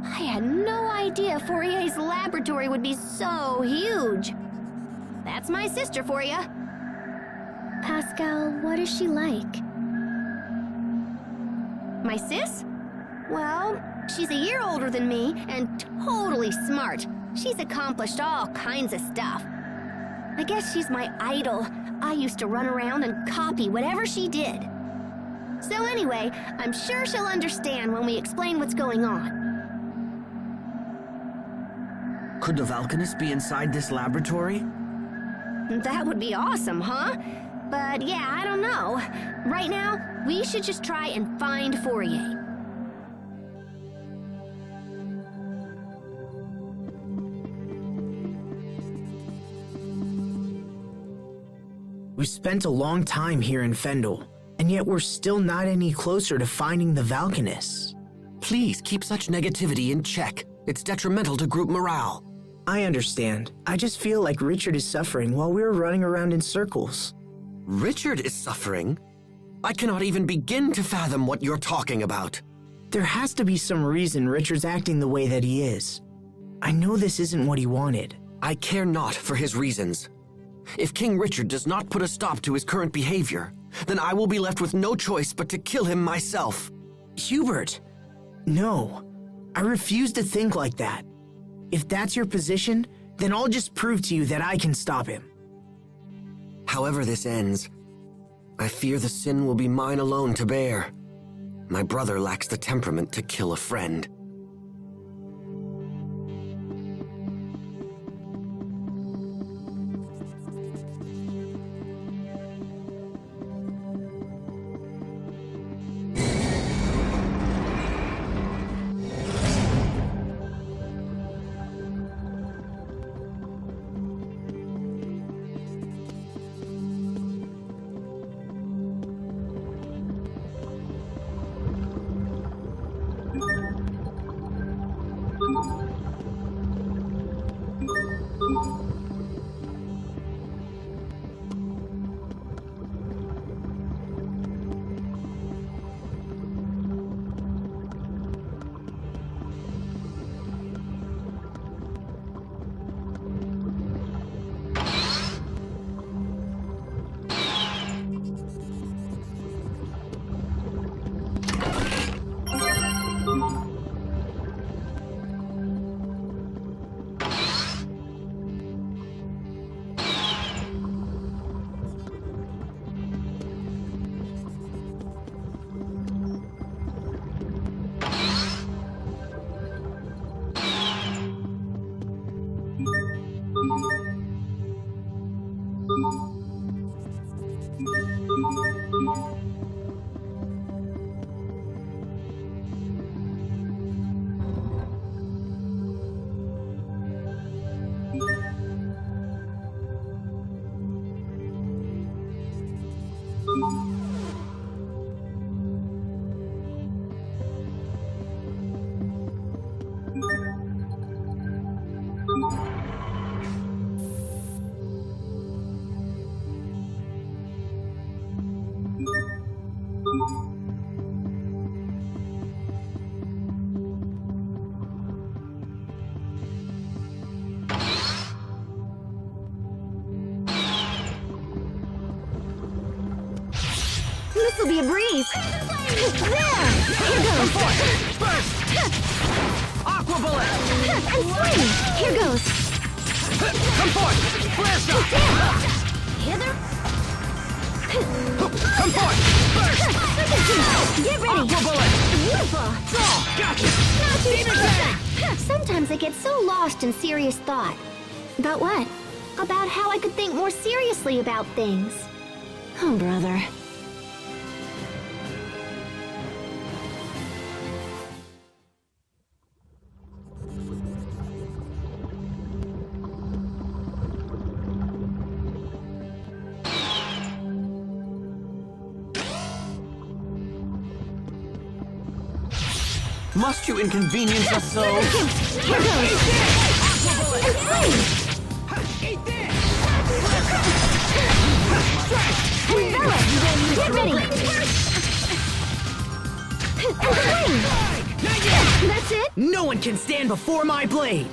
I had no idea Fourier's laboratory would be so huge. That's my sister for you. Pascal, what is she like? My sis? Well, she's a year older than me and totally smart. She's accomplished all kinds of stuff. I guess she's my idol. I used to run around and copy whatever she did. So anyway, I'm sure she'll understand when we explain what's going on. Could the Valkanist be inside this laboratory? That would be awesome, huh? But yeah, I don't know. Right now, we should just try and find Fourier. We've spent a long time here in Fendel, and yet we're still not any closer to finding the Valkanists. Please keep such negativity in check. It's detrimental to group morale. I understand. I just feel like Richard is suffering while we're running around in circles. Richard is suffering? I cannot even begin to fathom what you're talking about. There has to be some reason Richard's acting the way that he is. I know this isn't what he wanted. I care not for his reasons. If King Richard does not put a stop to his current behavior, then I will be left with no choice but to kill him myself. Hubert! No. I refuse to think like that. If that's your position, then I'll just prove to you that I can stop him. However this ends, I fear the sin will be mine alone to bear. My brother lacks the temperament to kill a friend. This'll be a breeze. There! Here goes. Burst! Aqua bullet! And swing! Here goes. Come forth! Blast off! Hither. Come forth! Burst! Get ready. Aqua bullet! Beautiful. Gotcha! Not too Demon sure. Sometimes I get so lost in serious thought. About what? About how I could think more seriously about things. Oh, brother. Must you inconvenience us so? Here goes! And swing! Envelop! Get ready! And swing! That's it? No one can stand before my blade!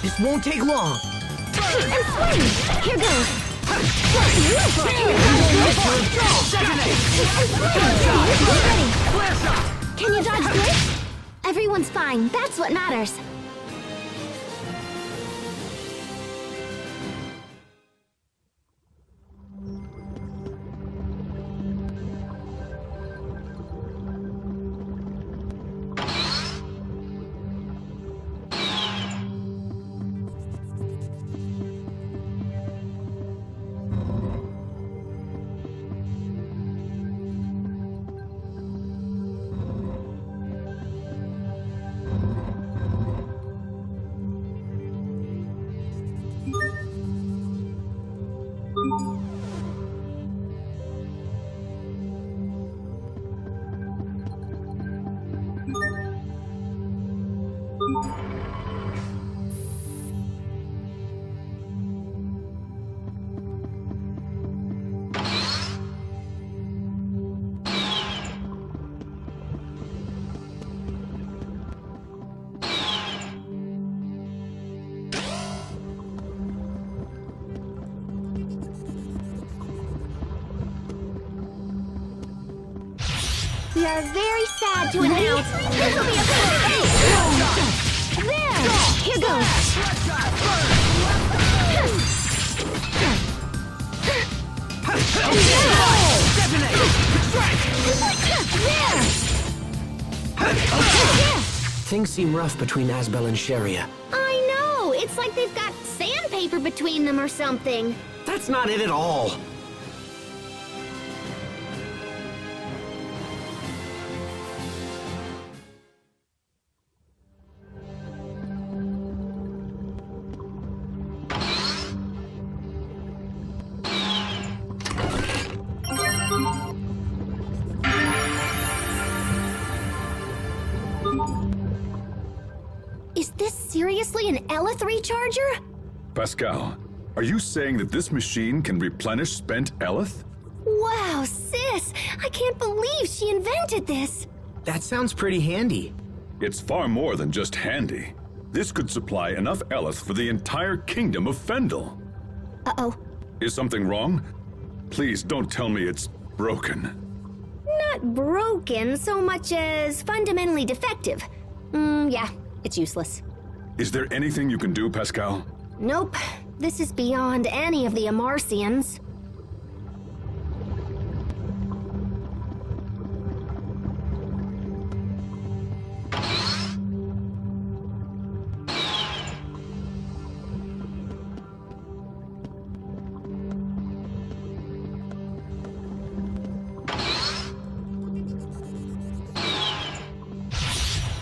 This won't take long. And swing! Here goes! Can you dodge this? Everyone's fine. That's what matters. We are very sad to announce this will be a big There! Here goes! There! Things seem rough between Asbel and Sharia. I know! It's like they've got sandpaper between them or something. That's not it at all. Is this seriously an Elith recharger? Pascal, are you saying that this machine can replenish spent Elith? Wow, sis! I can't believe she invented this! That sounds pretty handy. It's far more than just handy. This could supply enough Elith for the entire kingdom of Fendel. Uh-oh. Is something wrong? Please don't tell me it's broken. Not broken so much as fundamentally defective. Yeah, it's useless. Is there anything you can do, Pascal? Nope. This is beyond any of the Amarcians.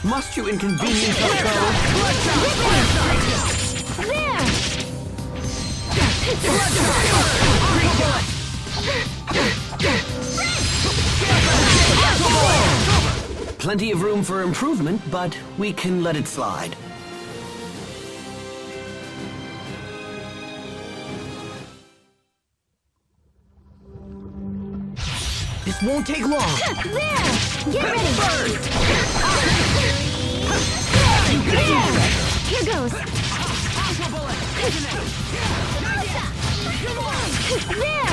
Must you inconvenience us There! Plenty of room for improvement, but we can let it slide. This won't take long. There! Get ready! There! Here goes! There!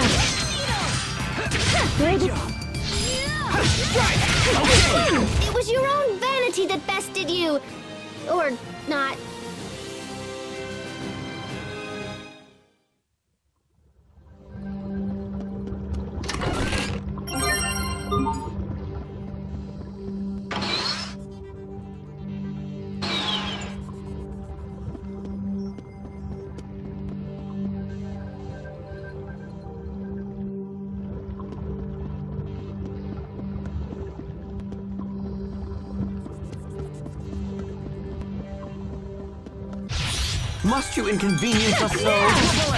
Good. It was your own vanity that bested you! Or not. Must you inconvenience us so?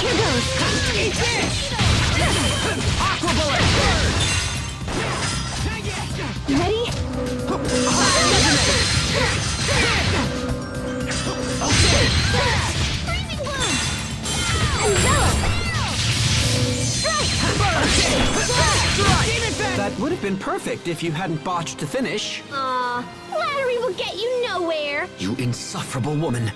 Here goes! Ready? That would have been perfect if you hadn't botched to finish. Aw, flattery will get you nowhere. You insufferable woman.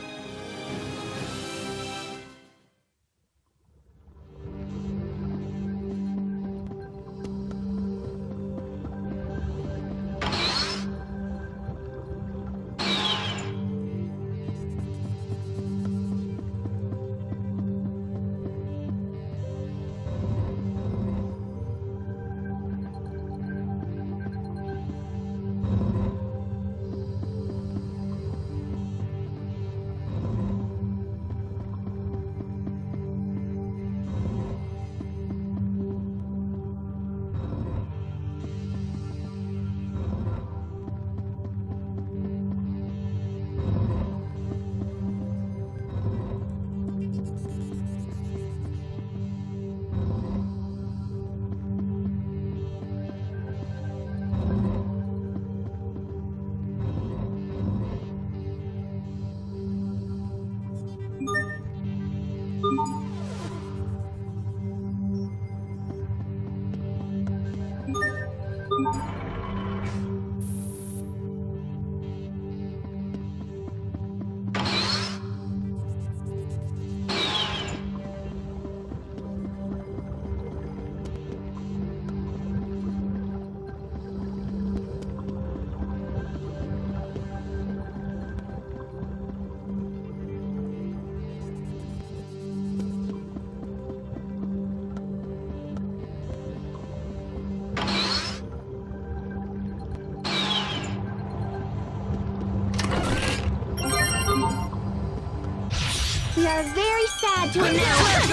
We are very sad to announce.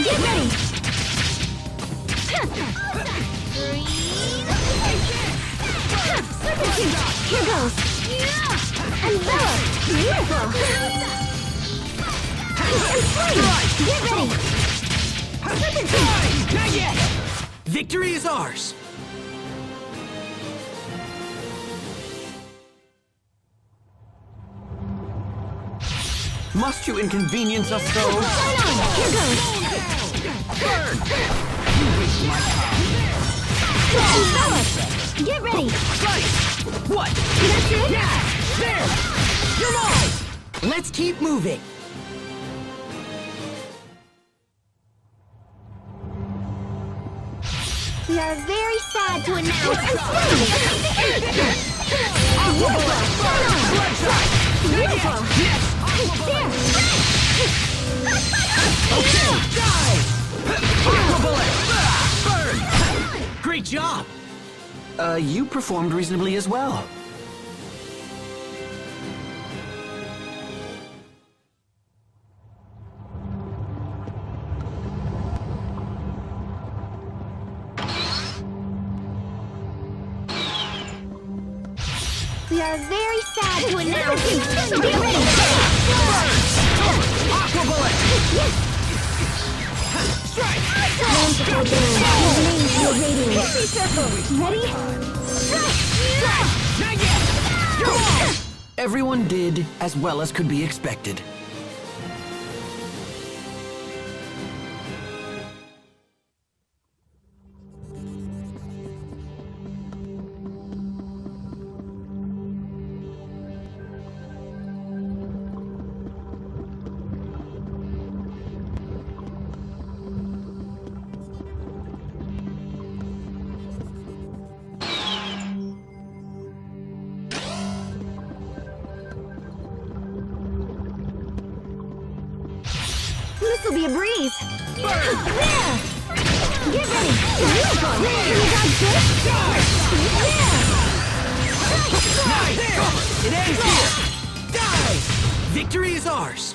Get ready! Here goes! Envelop! Beautiful! And flame! Get ready! Not yet! Victory is ours! Must you inconvenience us so? Right on! Here goes! Burn! You waste my time. Envelop! Get ready! Right! What? That's it? Yeah! There! You're mine! Let's keep moving. We are very sad to announce. Beautiful! There! Okay! Die! Aqua bullet! Burn! Great job. You performed reasonably as well. We are very sad to announce. Get ready! Aqua bullet! Strike! Ready? Not yet! You're on! Everyone did as well as could be expected. This'll be a breeze. There! Get ready! Beautiful! Can you dodge this? It ends here. Die! Victory is ours.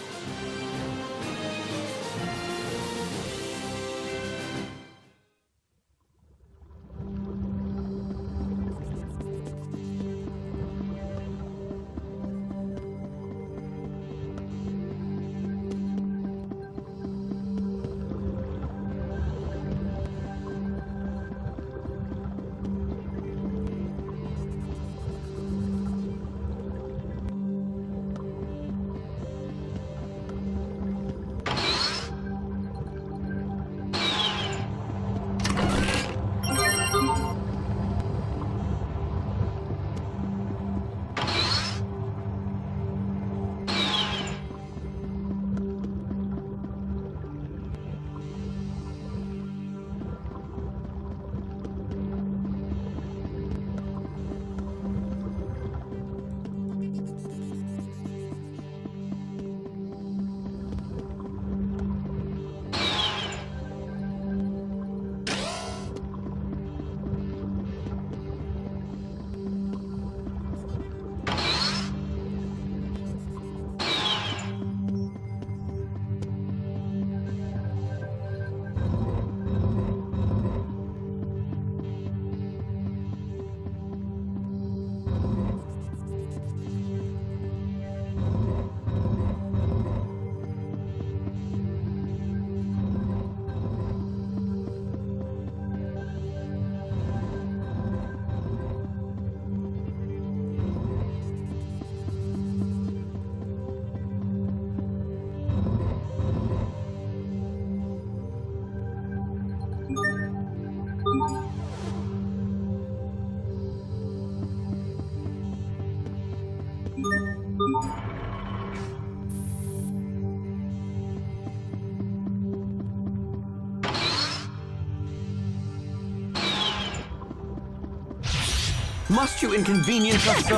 Must you inconvenience us so?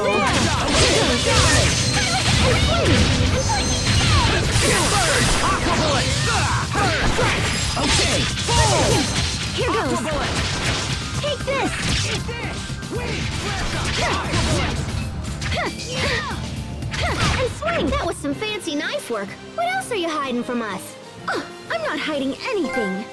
Aqua bullet! Okay! Here goes! Take this! And swing! That was some fancy knife work. What else are you hiding from us? Oh, I'm not hiding anything.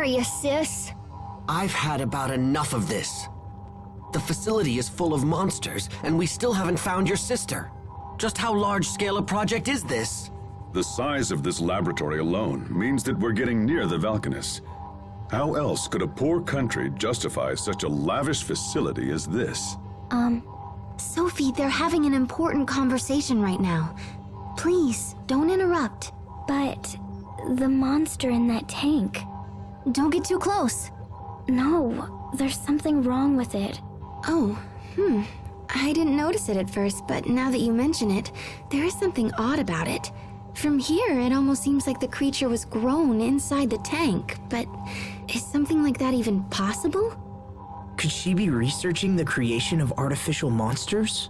are you, sis? I've had about enough of this. The facility is full of monsters, and we still haven't found your sister. Just how large-scale a project is this? The size of this laboratory alone means that we're getting near the Valkanus. How else could a poor country justify such a lavish facility as this? Sophie, they're having an important conversation right now. Please, don't interrupt. But the monster in that tank. Don't get too close. No, there's something wrong with it. Oh, I didn't notice it at first, but now that you mention it, there is something odd about it. From here, it almost seems like the creature was grown inside the tank, but is something like that even possible? Could she be researching the creation of artificial monsters?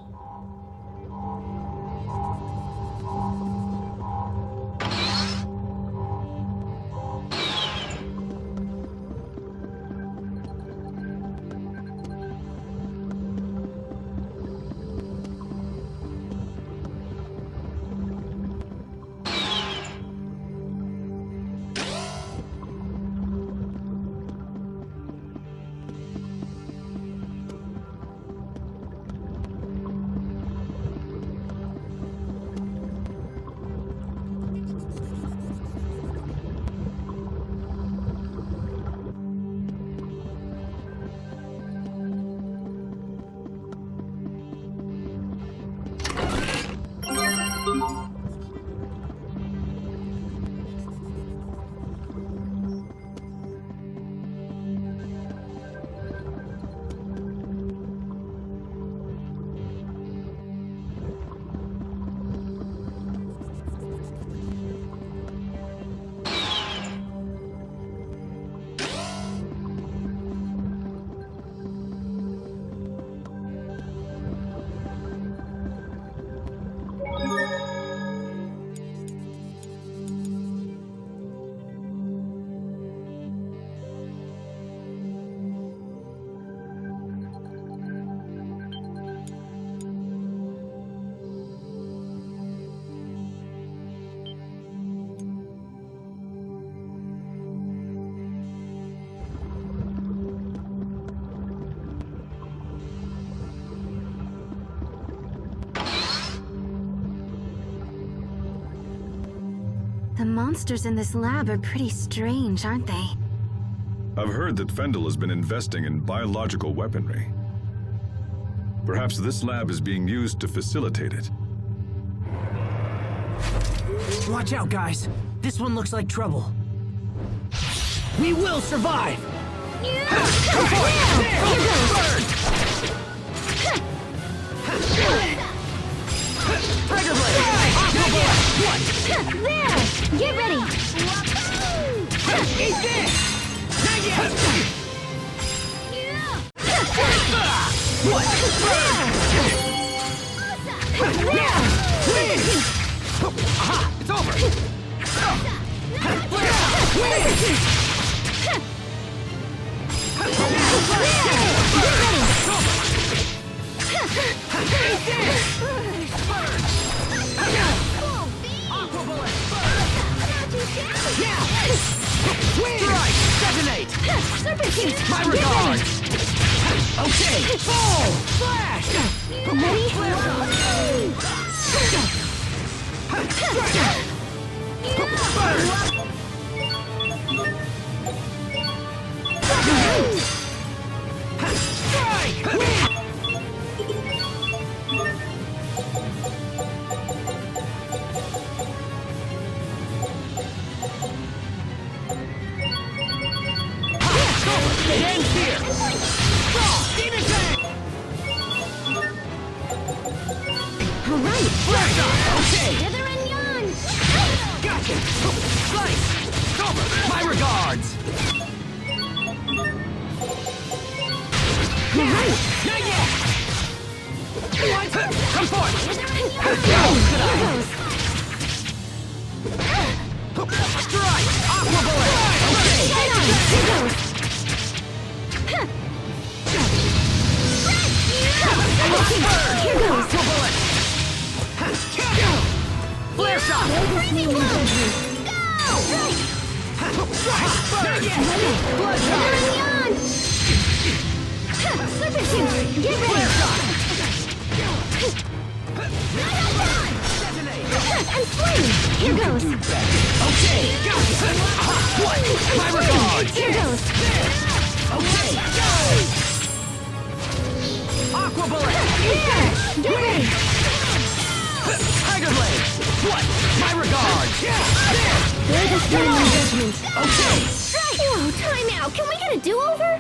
The monsters in this lab are pretty strange, aren't they? I've heard that Fendel has been investing in biological weaponry. Perhaps this lab is being used to facilitate it. Watch out, guys. This one looks like trouble. We will survive! There! Get ready! Eat this! What? Aha! It's over! Strike! Detonate! Serpentine! My regards! Okay! Boom! Flash! Ready? It ends here! Demon Tank! Alright! Okay! Hither and yon! Gotcha! Slice! Over! My regards! Alright! Not yet! What? Come forth! Strike! Aqua bullet! Okay! Right on! Here goes! Here goes! Aqua bullet! Flare shot! Go! on! Slipper shoot! Get ready! And swing! Here goes! Okay! What? My regards! Here goes! Okay! Aqua Bullet! There! Get ready! Tiger Blade! What? My regards! There goes my judgment. Okay! Whoa, time out! Can we get a do-over?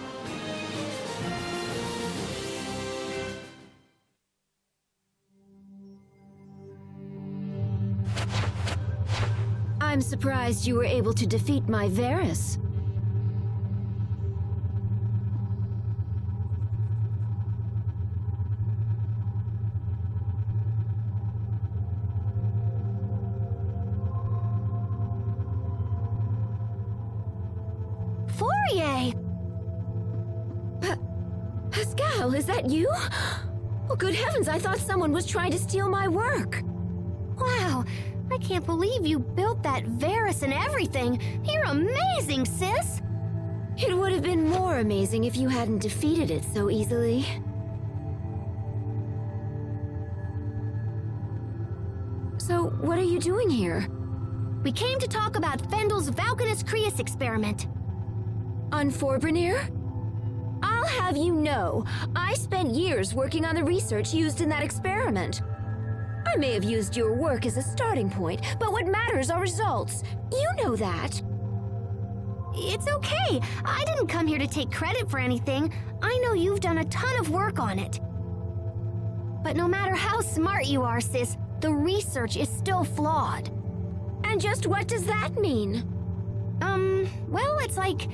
I'm surprised you were able to defeat my Varus. Fourier! Pascal, is that you? Oh, good heavens, I thought someone was trying to steal my work. Wow, I can't believe you built that Varus and everything. You're amazing, sis! It would have been more amazing if you hadn't defeated it so easily. So, what are you doing here? We came to talk about Fendel's Valkanus Creus experiment. On Forbrenir? I'll have you know, I spent years working on the research used in that experiment. I may have used your work as a starting point, but what matters are results. You know that. It's okay. I didn't come here to take credit for anything. I know you've done a ton of work on it. But no matter how smart you are, sis, the research is still flawed. And just what does that mean? Well, it's like...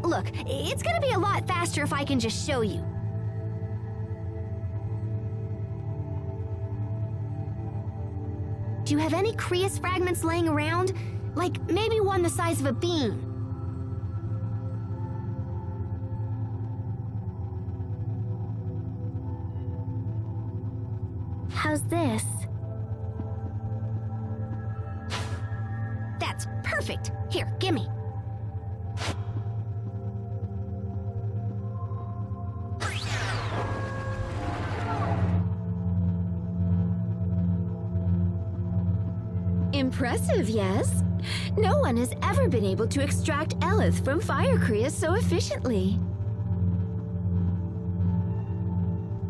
Look, it's gonna be a lot faster if I can just show you. Do you have any Creus fragments laying around? Like, maybe one the size of a bean? How's this? That's perfect. Here, gimme. Impressive, yes? No one has ever been able to extract Elith from Fire Creus so efficiently.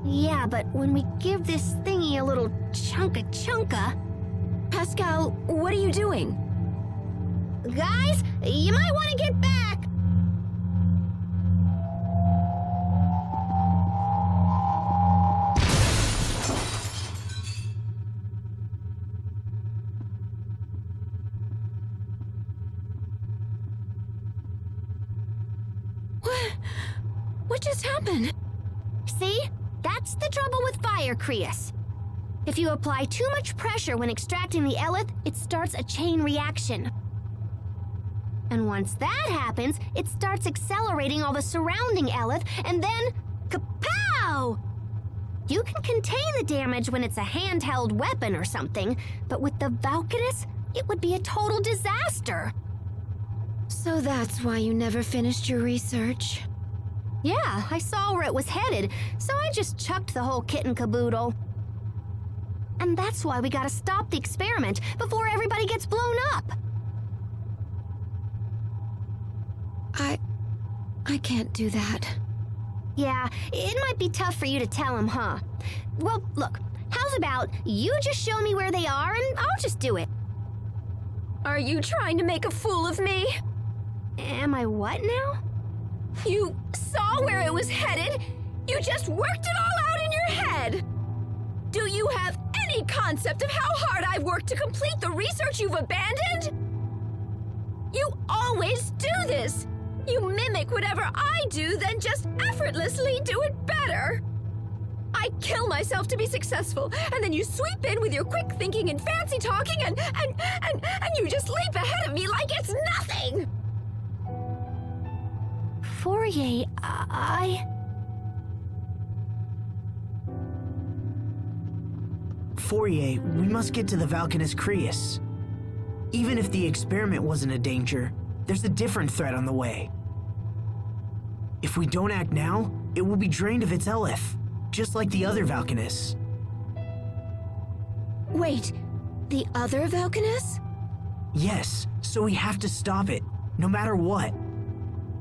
Yeah, but when we give this thingy a little chunka... Pascal, what are you doing? Guys, you might want to get back! What just happened? See? That's the trouble with Fire Creus. If you apply too much pressure when extracting the Elith, it starts a chain reaction. And once that happens, it starts accelerating all the surrounding Elith, and then... kapow! You can contain the damage when it's a handheld weapon or something, but with the Valkanus, it would be a total disaster. So that's why you never finished your research. Yeah, I saw where it was headed, so I just chucked the whole kit and caboodle. And that's why we gotta stop the experiment before everybody gets blown up. I can't do that. Yeah, it might be tough for you to tell him, huh? Well, look, how's about you just show me where they are and I'll just do it. Are you trying to make a fool of me? Am I what now? You saw where it was headed? You just worked it all out in your head! Do you have any concept of how hard I've worked to complete the research you've abandoned? You always do this! You mimic whatever I do, then just effortlessly do it better! I kill myself to be successful, and then you sweep in with your quick thinking and fancy talking, and you just leap ahead of me like it's nothing! Fourier, Fourier, we must get to the Valkanus Creus. Even if the experiment wasn't a danger, There's a different threat on the way. If we don't act now, it will be drained of its Elith, just like the other Valkanists. Wait, the other Valkanus? Yes, so we have to stop it, no matter what.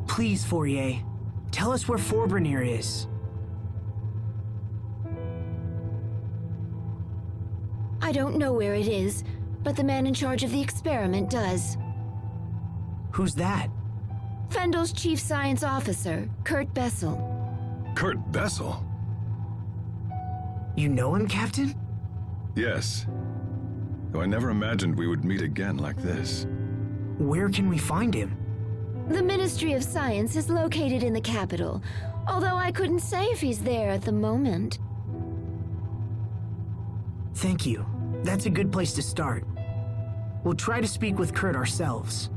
Please, Fourier, tell us where Forbrenir is. I don't know where it is, but the man in charge of the experiment does. Who's that? Fendel's chief science officer, Kurt Bessel. Kurt Bessel? You know him, Captain? Yes. Though I never imagined we would meet again like this. Where can we find him? The Ministry of Science is located in the capital, although I couldn't say if he's there at the moment. Thank you. That's a good place to start. We'll try to speak with Kurt ourselves.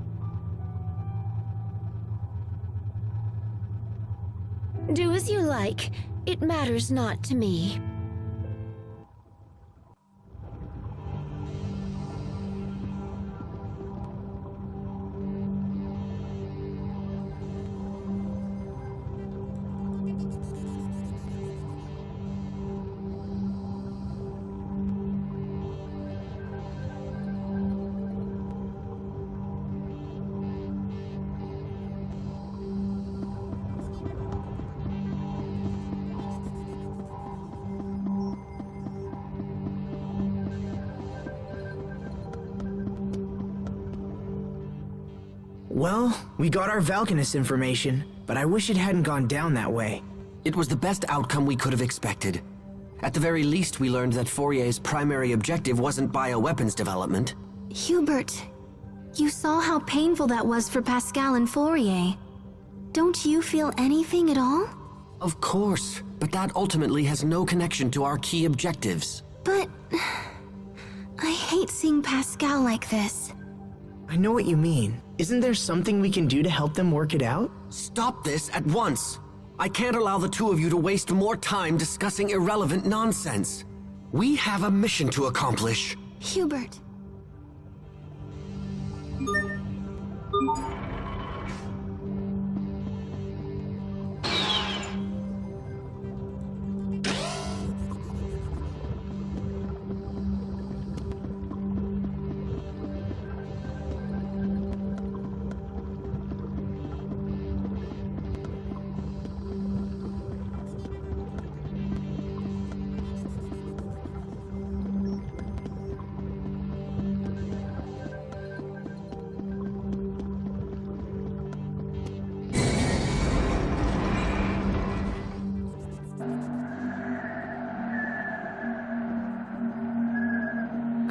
Do as you like. It matters not to me. Well, we got our Valkanist information, but I wish it hadn't gone down that way. It was the best outcome we could have expected. At the very least, we learned that Fourier's primary objective wasn't bioweapons development. Hubert, you saw how painful that was for Pascal and Fourier. Don't you feel anything at all? Of course, but that ultimately has no connection to our key objectives. But I hate seeing Pascal like this. I know what you mean. Isn't there something we can do to help them work it out? Stop this at once! I can't allow the two of you to waste more time discussing irrelevant nonsense. We have a mission to accomplish. Hubert.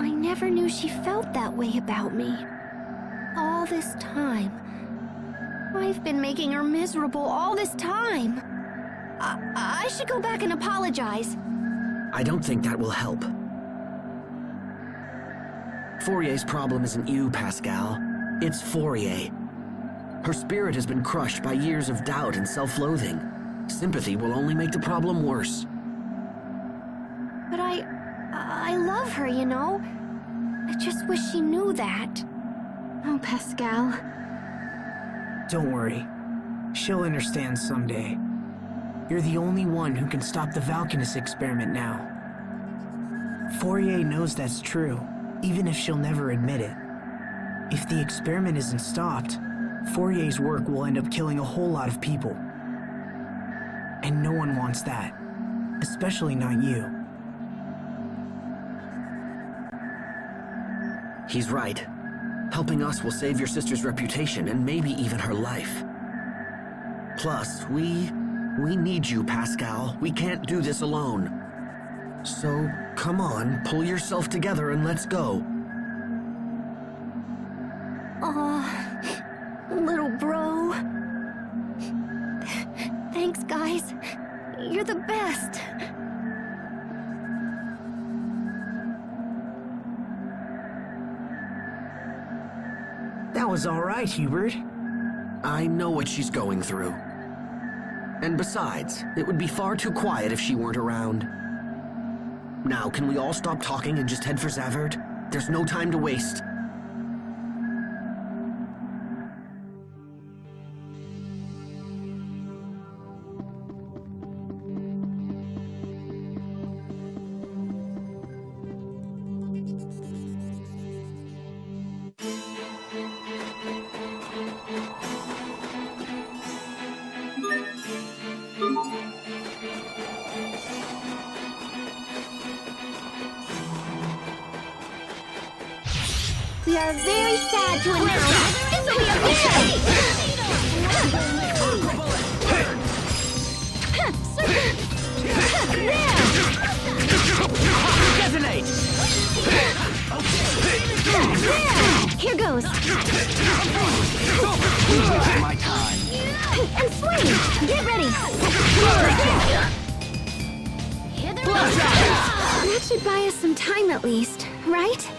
I never knew she felt that way about me. All this time. I've been making her miserable all this time. I should go back and apologize. I don't think that will help. Fourier's problem isn't you, Pascal. It's Fourier. Her spirit has been crushed by years of doubt and self-loathing. Sympathy will only make the problem worse. But I love her, you know? I just wish she knew that. Oh, Pascal. Don't worry. She'll understand someday. You're the only one who can stop the Valkanist experiment now. Fourier knows that's true, even if she'll never admit it. If the experiment isn't stopped, Fourier's work will end up killing a whole lot of people. And no one wants that. Especially not you. He's right. Helping us will save your sister's reputation and maybe even her life. Plus, we need you, Pascal. We can't do this alone. So, come on, pull yourself together and let's go. Aw, little bro. Thanks, guys. You're the best. That was all right, Hubert. I know what she's going through. And besides, it would be far too quiet if she weren't around. Now, can we all stop talking and just head for Zavert? There's no time to waste. We are very sad to announce that we are Detonate! Here goes. My time. And swing! Get ready! That should buy us some time at least, right?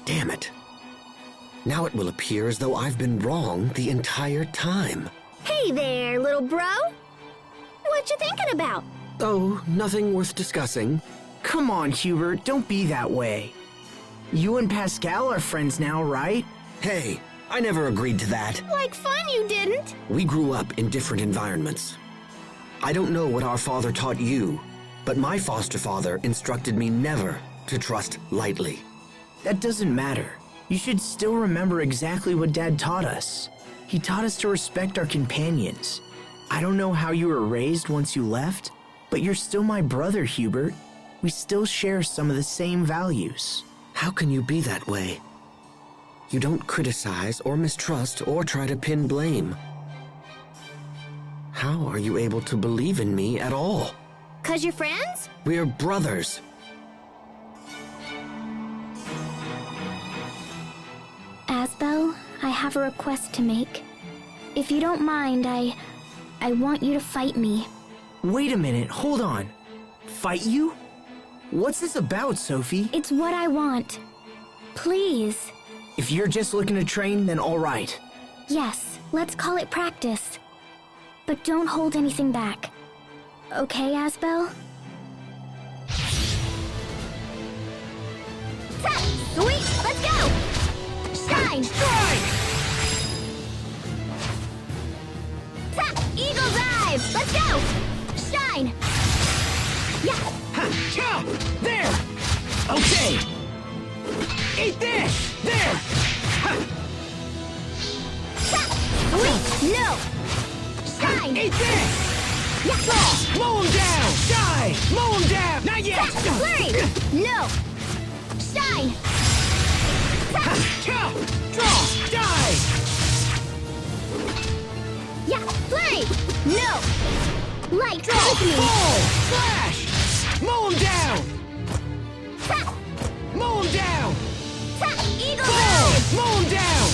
Damn it. Now it will appear as though I've been wrong the entire time. Hey there, little bro. What you thinking about? Oh, nothing worth discussing. Come on, Hubert, don't be that way. You and Pascal are friends now, right? Hey, I never agreed to that. Like fun you didn't. We grew up in different environments. I don't know what our father taught you, but my foster father instructed me never to trust lightly. That doesn't matter. You should still remember exactly what Dad taught us. He taught us to respect our companions. I don't know how you were raised once you left, but you're still my brother, Hubert. We still share some of the same values. How can you be that way? You don't criticize or mistrust or try to pin blame. How are you able to believe in me at all? 'Cause you're friends? We're brothers. Asbel, I have a request to make. If you don't mind, I want you to fight me. Wait a minute, hold on. Fight you? What's this about, Sophie? It's what I want. Please. If you're just looking to train, then all right. Yes, let's call it practice. But don't hold anything back. Okay, Asbel? Sweet, let's go! Shine! Eagle dive! Let's go! Shine! Yeah! There! Okay! Eat this! There! Sweet! No! Shine! Eat this! Yeah! Mow him down! Die! Mow him down! Not yet! Flurry! No! Shine! Draw! Die! Yeah! Flurry! No! Light! Draw! With me! Pull! Flash! Mow him down! Mow him down! Eagle Pull! dive! Mow him down!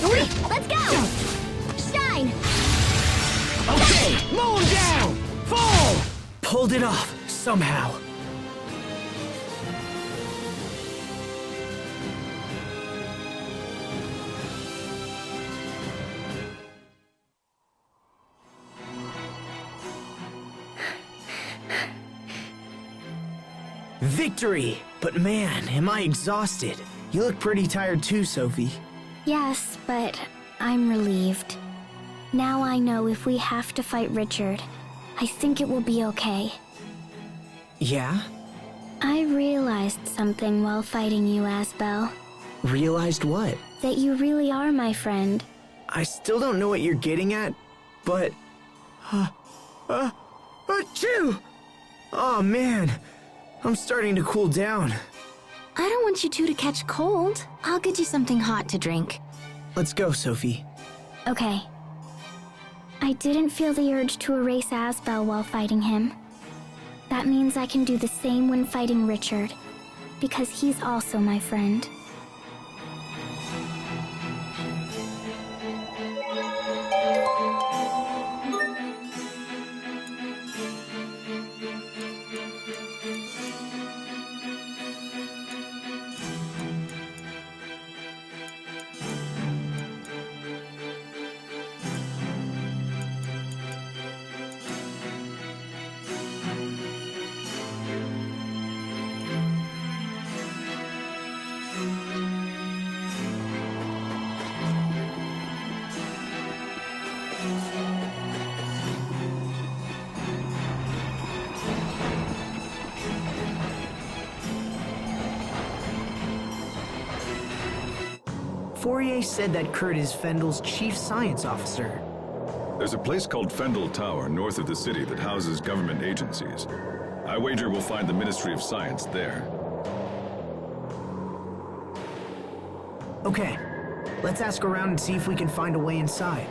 Sweet! Let's go! Shine! Okay! Mow him down! Fall! Pulled it off, somehow. Victory! But man, am I exhausted. You look pretty tired too, Sophie. Yes, but I'm relieved. Now I know if we have to fight Richard, I think it will be okay. Yeah? I realized something while fighting you, Asbel. Realized what? That you really are my friend. I still don't know what you're getting at, but... Achoo! Oh man, I'm starting to cool down. I don't want you two to catch cold. I'll get you something hot to drink. Let's go, Sophie. Okay. I didn't feel the urge to erase Asbel while fighting him. That means I can do the same when fighting Richard, because he's also my friend. Fourier said that Kurt is Fendel's chief science officer. There's a place called Fendel Tower north of the city that houses government agencies. I wager we'll find the Ministry of Science there. Okay, let's ask around and see if we can find a way inside.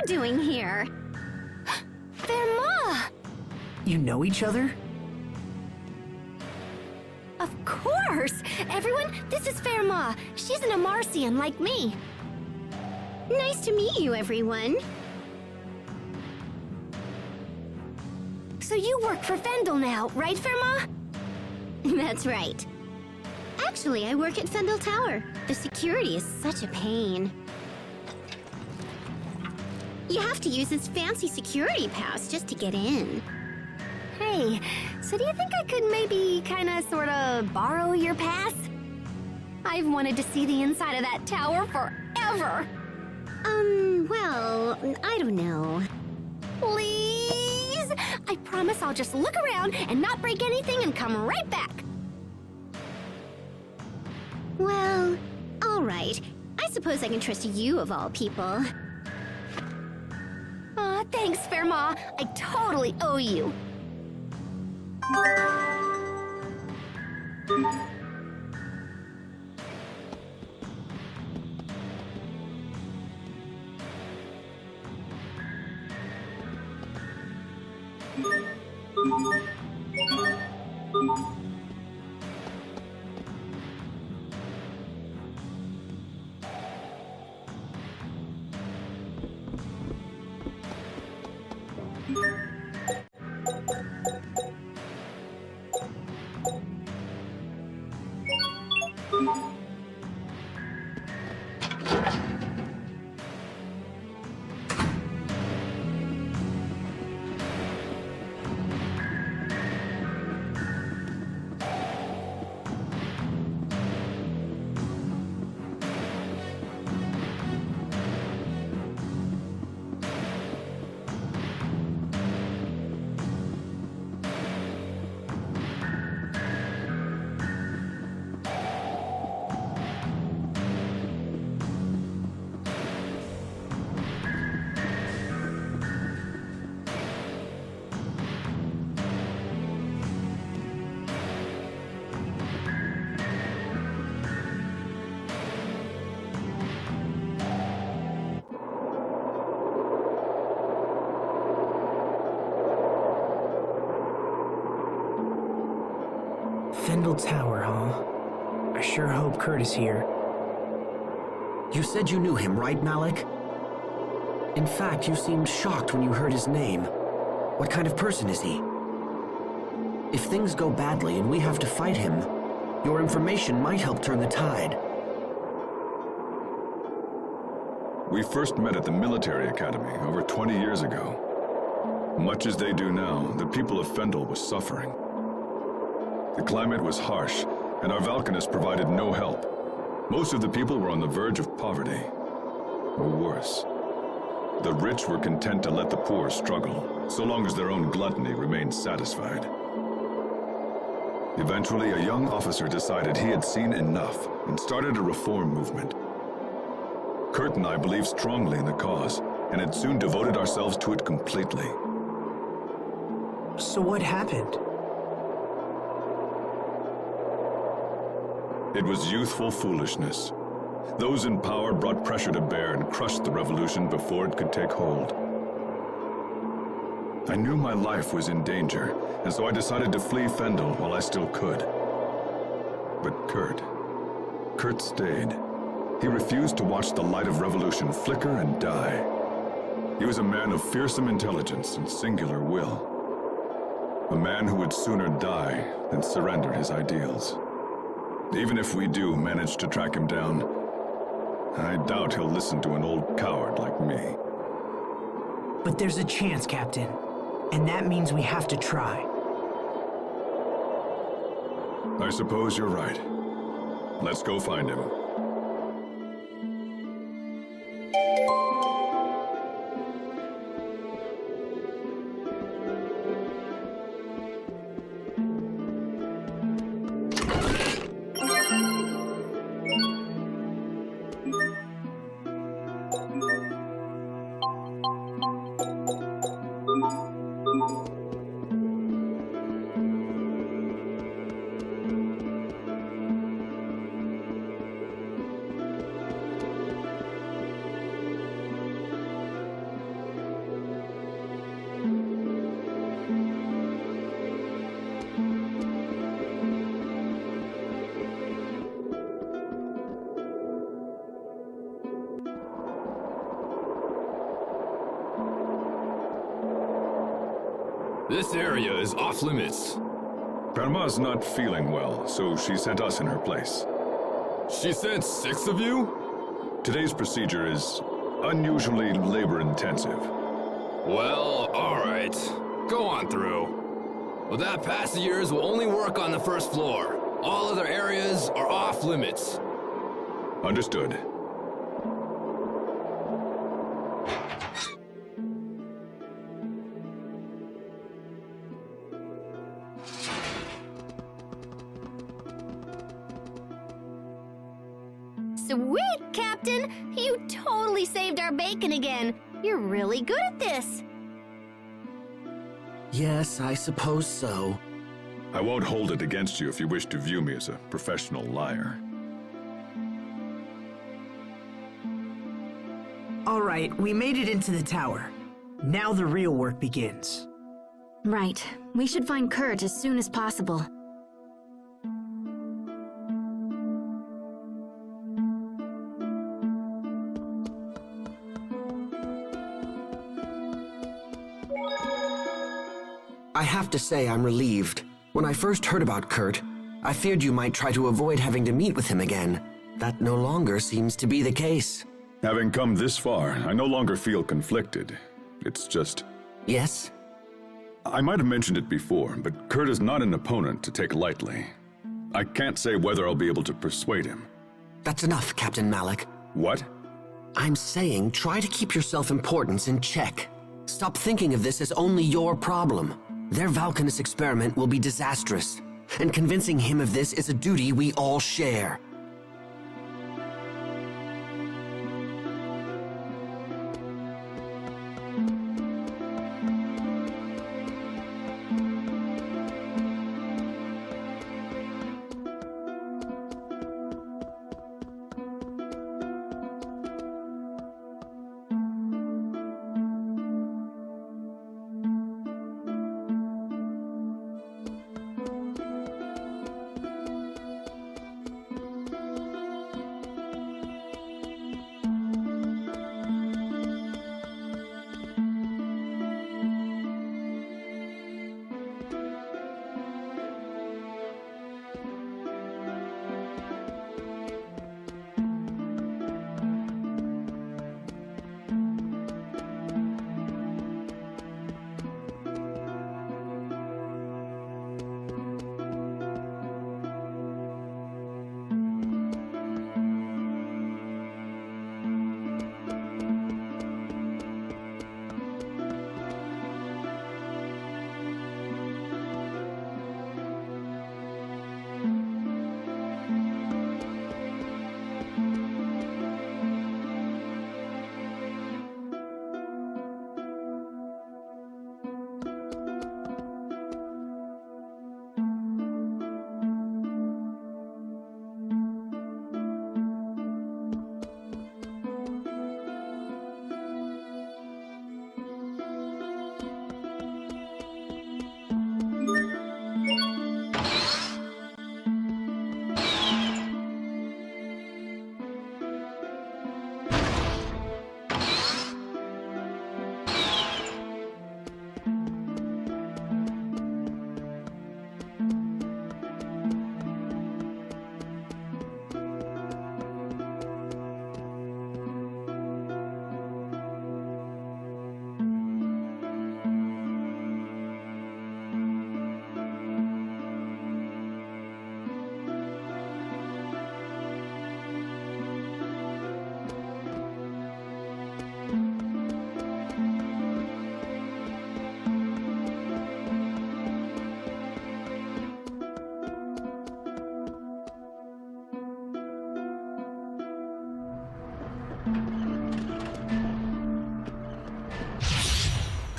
doing here? Verma! You know each other? Of course! Everyone, this is Verma. She's an Amarcian like me. Nice to meet you, everyone. So you work for Fendel now, right, Verma? That's right. Actually, I work at Fendel Tower. The security is such a pain. You have to use this fancy security pass just to get in. Hey, so do you think I could maybe sorta borrow your pass? I've wanted to see the inside of that tower forever. Well, I don't know. Please? I promise I'll just look around and not break anything and come right back. Well, all right. I suppose I can trust you of all people. Aw, thanks, Verma. I totally owe you. Fendel Tower, huh? I sure hope Kurt is here. You said you knew him, right, Malik? In fact, you seemed shocked when you heard his name. What kind of person is he? If things go badly and we have to fight him, your information might help turn the tide. We first met at the military academy over 20 years ago. Much as they do now, the people of Fendel was suffering. The climate was harsh, and our Valkanists provided no help. Most of the people were on the verge of poverty. Or worse. The rich were content to let the poor struggle, so long as their own gluttony remained satisfied. Eventually, a young officer decided he had seen enough and started a reform movement. Kurt and I believed strongly in the cause, and had soon devoted ourselves to it completely. So what happened? It was youthful foolishness. Those in power brought pressure to bear and crushed the revolution before it could take hold. I knew my life was in danger, and so I decided to flee Fendel while I still could. But Kurt stayed. He refused to watch the light of revolution flicker and die. He was a man of fearsome intelligence and singular will. A man who would sooner die than surrender his ideals. Even if we do manage to track him down, I doubt he'll listen to an old coward like me. But there's a chance, Captain. And that means we have to try. I suppose you're right. Let's go find him. This area is off limits. Grandma's not feeling well, so she sent us in her place. She sent 6 of you? Today's procedure is unusually labor-intensive. Well, alright. Go on through. Well, that pass of yours will only work on the first floor. All other areas are off limits. Understood. Sweet, Captain! You totally saved our bacon again. You're really good at this. Yes, I suppose so. I won't hold it against you if you wish to view me as a professional liar. All right, we made it into the tower. Now the real work begins. Right. We should find Kurt as soon as possible. I have to say I'm relieved. When I first heard about Kurt, I feared you might try to avoid having to meet with him again. That no longer seems to be the case. Having come this far, I no longer feel conflicted. It's just... Yes? I might have mentioned it before, but Kurt is not an opponent to take lightly. I can't say whether I'll be able to persuade him. That's enough, Captain Malik. What? I'm saying try to keep your self-importance in check. Stop thinking of this as only your problem. Their Valkanus experiment will be disastrous, and convincing him of this is a duty we all share.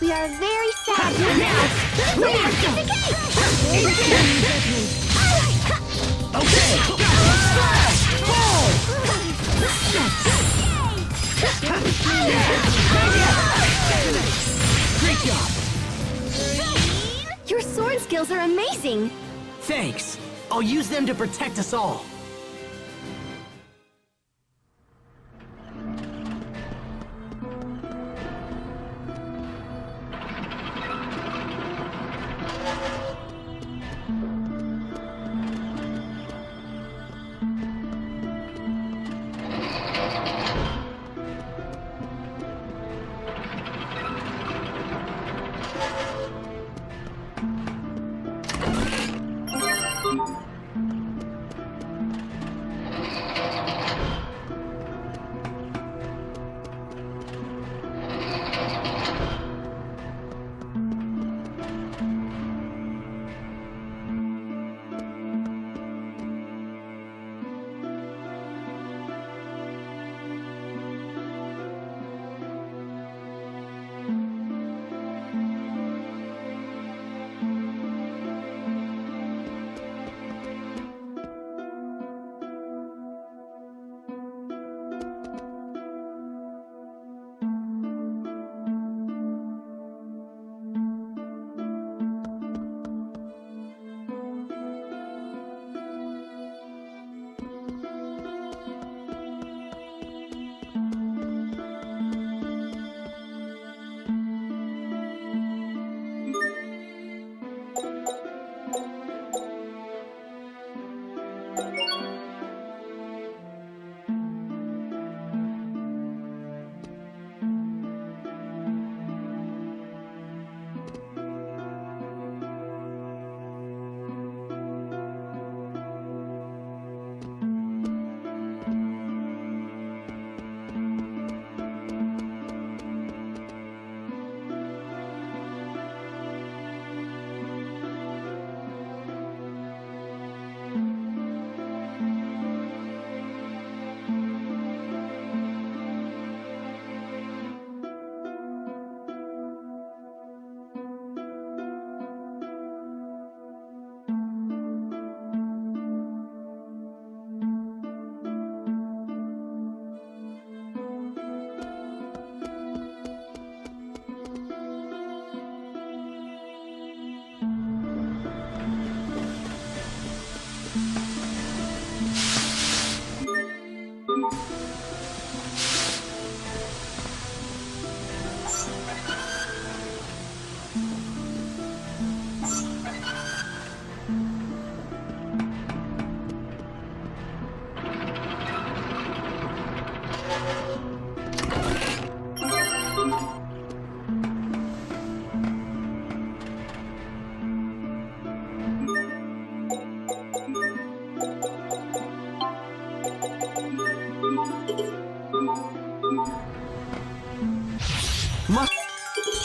We are very sad to announce we are Great job! Your sword skills are amazing. Thanks. I'll use them to protect us all.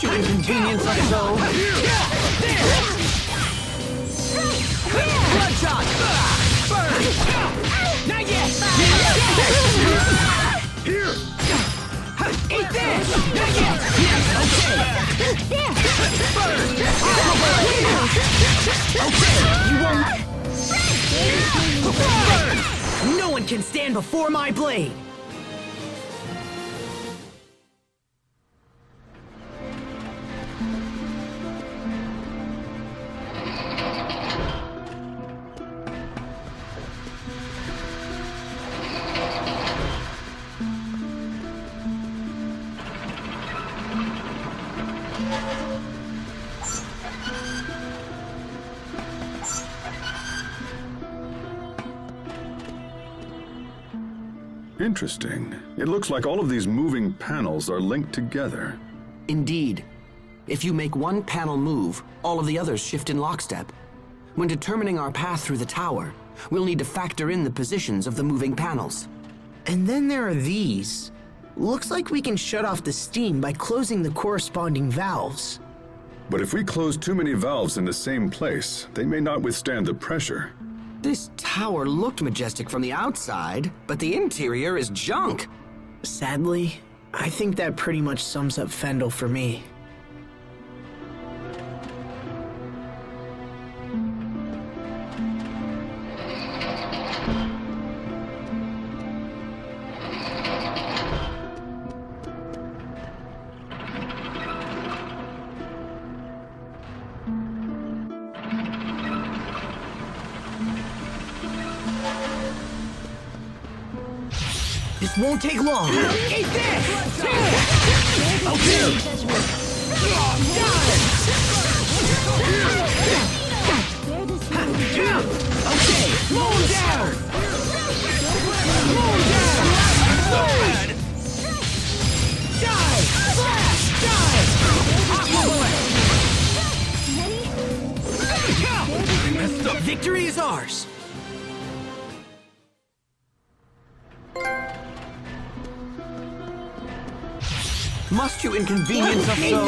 you inconvenience us so. Bloodshot! Burn! Not yet! Here! Eat this! Not yet! Okay! Burn! Okay, you won't... Burn! No one can stand before my blade! Interesting. It looks like all of these moving panels are linked together. Indeed. If you make one panel move, all of the others shift in lockstep. When determining our path through the tower, we'll need to factor in the positions of the moving panels. And then there are these. Looks like we can shut off the steam by closing the corresponding valves. But if we close too many valves in the same place, they may not withstand the pressure. This tower looked majestic from the outside, but the interior is junk. Sadly, I think that pretty much sums up Fendel for me. This won't take long. Eat this! Okay! Okay! Slow him down! Slow him down! Die! Die! Aqua bullet! Victory is ours! Must you inconvenience us so?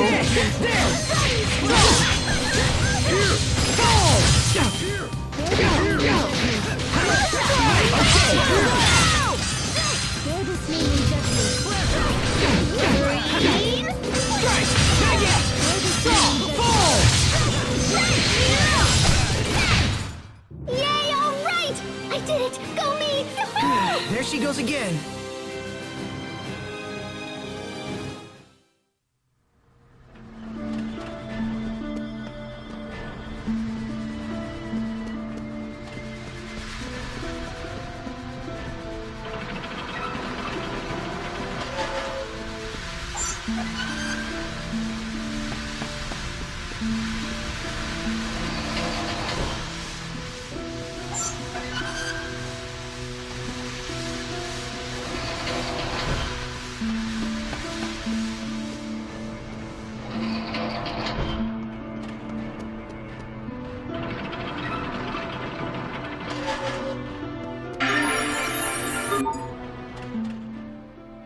Yay, all right! I did it! Go me! There she goes again.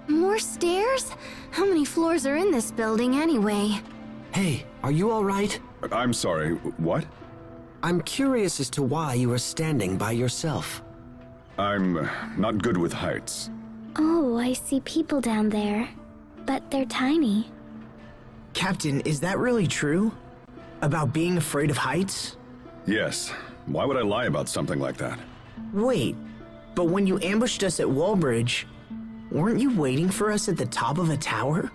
More stairs? How many floors are in this building anyway? Hey, are you all right? I'm sorry, what? I'm curious as to why you are standing by yourself. I'm not good with heights. Oh, I see people down there. But they're tiny. Captain, is that really true? About being afraid of heights? Yes. Why would I lie about something like that? Wait, but when you ambushed us at Wallbridge, weren't you waiting for us at the top of a tower?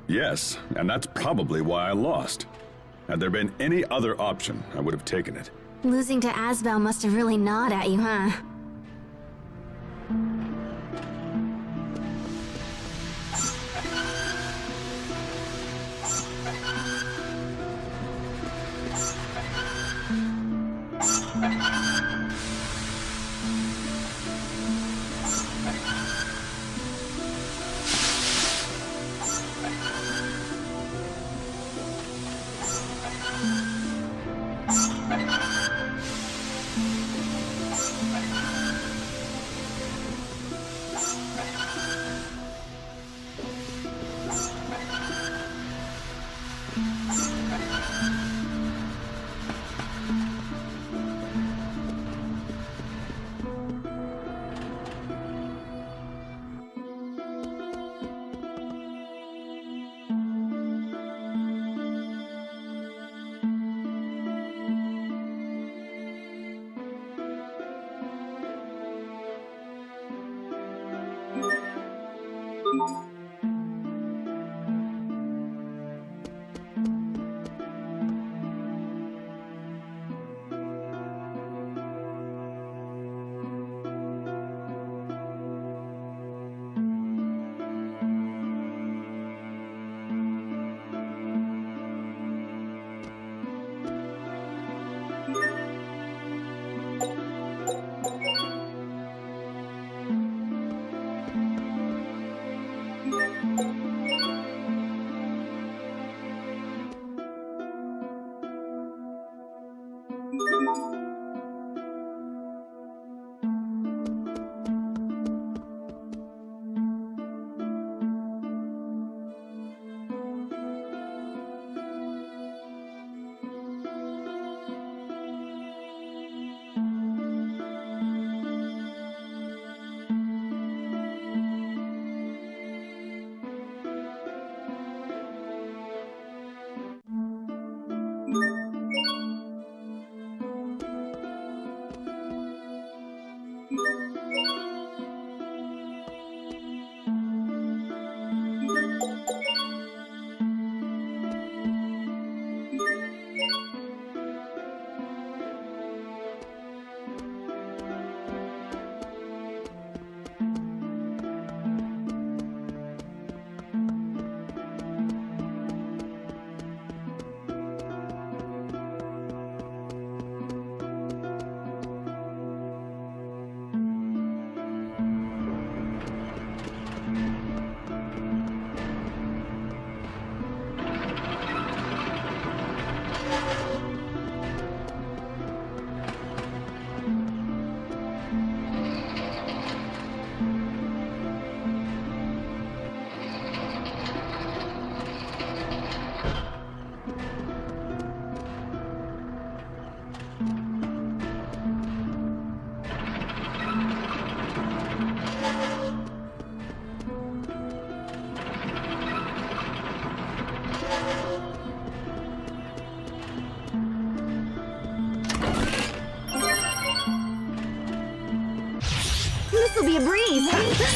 Yes, and that's probably why I lost. Had there been any other option, I would have taken it. Losing to Asbel must have really gnawed at you, huh? This'll be a breeze. Okay!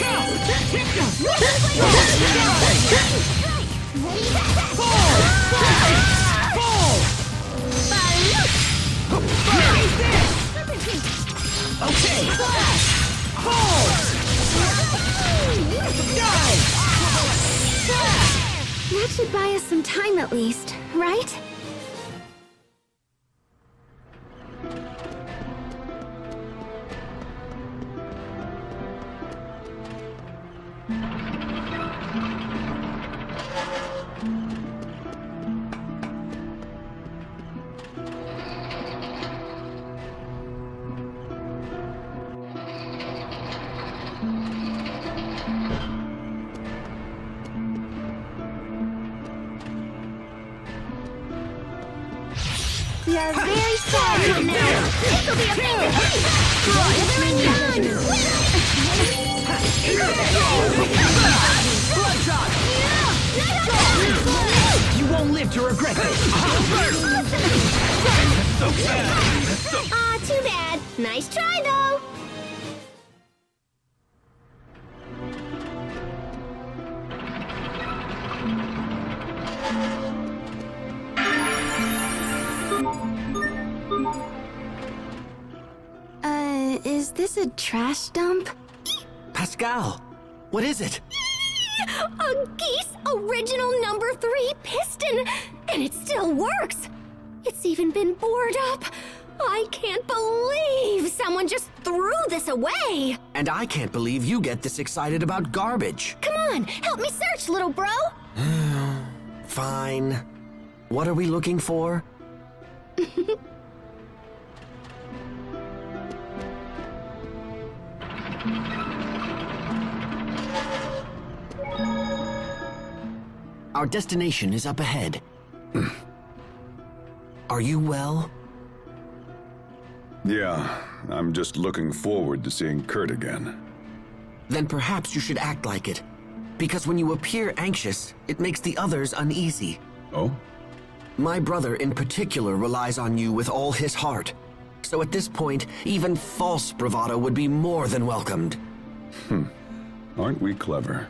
That should buy us some time at least, right? You're very sad now. This'll be a big You won't live to regret this! Aw, too bad. Nice try, though. Is this a trash dump? Pascal, what is it? A Geese original #3 piston, and it still works. It's even been bored up. I can't believe someone just threw this away. And I can't believe you get this excited about garbage. Come on, help me search, little bro. Fine. What are we looking for? Our destination is up ahead. Are you well? Yeah, I'm just looking forward to seeing Kurt again. Then perhaps you should act like it. Because when you appear anxious, it makes the others uneasy. Oh? My brother in particular relies on you with all his heart. So at this point, even false bravado would be more than welcomed. Aren't we clever?